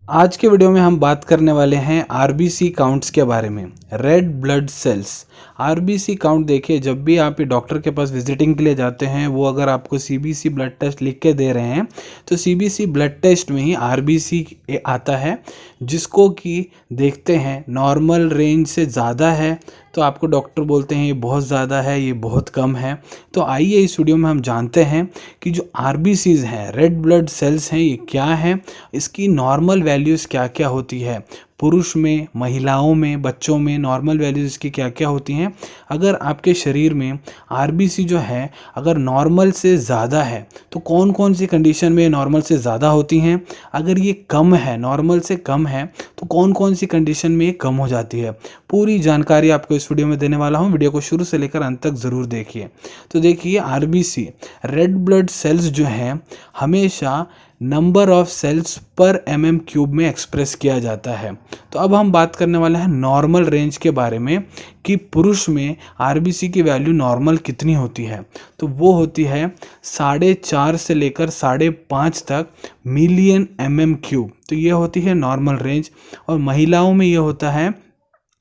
आज के वीडियो में हम बात करने वाले हैं आरबीसी काउंट्स के बारे में। Red blood cells RBC count देखिए, जब भी आप डॉक्टर के पास विजिटिंग के लिए जाते हैं, वो अगर आपको सीबीसी ब्लड टेस्ट लिख के दे रहे हैं तो सीबीसी ब्लड टेस्ट में ही आरबीसी आता है, जिसको कि देखते हैं नॉर्मल रेंज से ज़्यादा है तो आपको डॉक्टर बोलते हैं ये बहुत ज़्यादा है, ये बहुत कम है। तो आइए इस वीडियो में हम जानते हैं कि जो आरबीसीज हैं, रेड ब्लड सेल्स हैं, ये क्या है, इसकी नॉर्मल वैल्यूज़ क्या क्या होती है, पुरुष में, महिलाओं में, बच्चों में नॉर्मल वैल्यूज़ इसकी क्या क्या होती हैं। अगर आपके शरीर में आरबीसी जो है अगर नॉर्मल से ज़्यादा है तो कौन कौन सी कंडीशन में नॉर्मल से ज़्यादा होती हैं, अगर ये कम है, नॉर्मल से कम है, तो कौन कौन सी कंडीशन में ये कम हो जाती है। पूरी जानकारी आपको इस वीडियो में देने वाला हूँ। वीडियो को शुरू से लेकर अंत तक ज़रूर देखिए। तो देखिए, आरबीसी रेड ब्लड सेल्स जो हैं हमेशा नंबर ऑफ सेल्स पर mm³ में एक्सप्रेस किया जाता है। तो अब हम बात करने वाले हैं नॉर्मल रेंज के बारे में कि पुरुष में आरबीसी की वैल्यू नॉर्मल कितनी होती है। तो वो होती है 4.5 से लेकर 5.5 तक मिलियन mm³। तो ये होती है नॉर्मल रेंज। और महिलाओं में ये होता है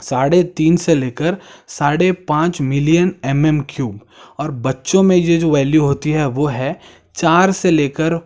3.5 से लेकर 5.5 मिलियन mm³। और बच्चों में ये जो वैल्यू होती है वो है 4 से लेकर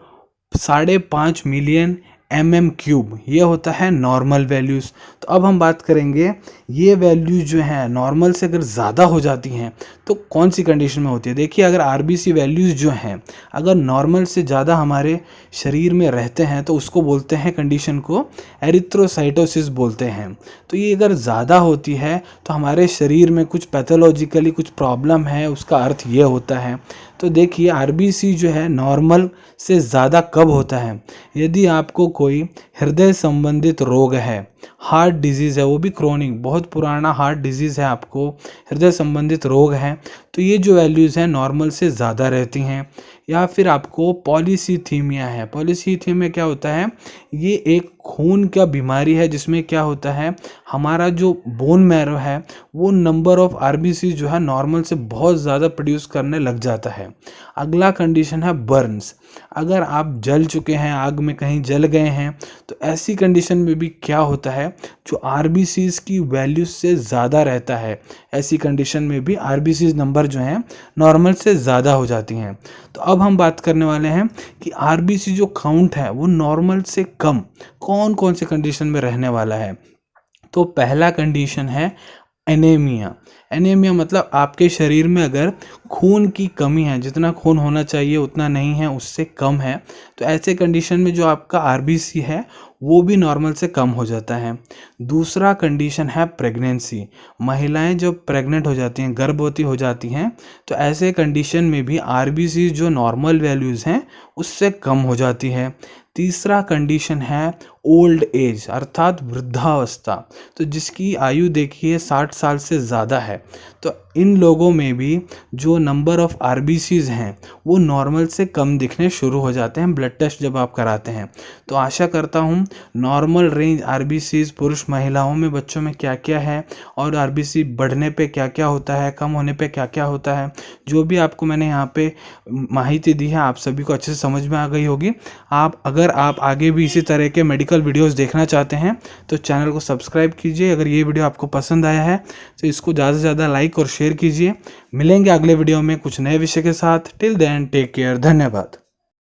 5.5 मिलियन mm³। ये होता है नॉर्मल वैल्यूज़। तो अब हम बात करेंगे ये वैल्यूज जो है नॉर्मल से अगर ज़्यादा हो जाती हैं तो कौन सी कंडीशन में होती है। देखिए, अगर आरबीसी वैल्यूज़ जो हैं अगर नॉर्मल से ज़्यादा हमारे शरीर में रहते हैं तो उसको बोलते हैं, कंडीशन को एरिथ्रोसाइटोसिस बोलते हैं। तो ये अगर ज़्यादा होती है तो हमारे शरीर में कुछ पैथोलॉजिकली कुछ प्रॉब्लम है, उसका अर्थ ये होता है। तो देखिए, आरबीसी जो है नॉर्मल से ज़्यादा कब होता है, यदि आपको कोई हृदय संबंधित रोग है, हार्ट डिजीज़ है, वो भी क्रोनिक, बहुत पुराना हार्ट डिजीज़ है, आपको हृदय संबंधित रोग है, तो ये जो वैल्यूज़ हैं नॉर्मल से ज़्यादा रहती हैं। या फिर आपको पॉलीसीथीमिया है। पॉलीसीथीमिया क्या होता है, ये एक खून का बीमारी है जिसमें क्या होता है, हमारा जो बोन मैरो है वो नंबर ऑफ आरबीसी जो है नॉर्मल से बहुत ज़्यादा प्रोड्यूस करने लग जाता है। अगला कंडीशन है बर्न्स। अगर आप जल चुके हैं, आग में कहीं जल गए हैं, तो ऐसी कंडीशन में भी क्या होता है, जो आरबीसीज की वैल्यू से ज़्यादा रहता है, ऐसी कंडीशन में भी आरबीसीज नंबर जो हैं नॉर्मल से ज़्यादा हो जाती हैं। तो अब हम बात करने वाले हैं कि आरबीसी जो काउंट है वो नॉर्मल से कम कौन कौन से कंडीशन में रहने वाला है। तो पहला कंडीशन है एनीमिया। एनीमिया मतलब आपके शरीर में अगर खून की कमी है, जितना खून होना चाहिए उतना नहीं है, उससे कम है, तो ऐसे कंडीशन में जो आपका आरबीसी है वो भी नॉर्मल से कम हो जाता है। दूसरा कंडीशन है प्रेगनेंसी। महिलाएं जब प्रेग्नेंट हो जाती हैं, गर्भवती हो जाती हैं, तो ऐसे कंडीशन में भी आरबीसी जो नॉर्मल वैल्यूज़ हैं उससे कम हो जाती है। तीसरा कंडीशन है ओल्ड एज अर्थात वृद्धावस्था। तो जिसकी आयु देखिए 60 साल से ज़्यादा है, तो इन लोगों में भी जो नंबर ऑफ आरबीसीज हैं वो नॉर्मल से कम दिखने शुरू हो जाते हैं ब्लड टेस्ट जब आप कराते हैं। तो आशा करता हूँ नॉर्मल रेंज आरबीसीज पुरुष महिलाओं में, बच्चों में क्या क्या है, और आरबीसी बढ़ने पे क्या क्या होता है, कम होने पे क्या क्या होता है, जो भी आपको मैंने यहाँ पे माहिती दी है आप सभी को अच्छे से समझ में आ गई होगी। अगर आप आगे भी इसी तरह के मेडिकल वीडियोस देखना चाहते हैं तो चैनल को सब्सक्राइब कीजिए। अगर ये वीडियो आपको पसंद आया है तो इसको ज़्यादा से ज़्यादा लाइक और शेयर कीजिए। मिलेंगे अगले वीडियो में कुछ नए विषय के साथ। Till then take care. धन्यवाद।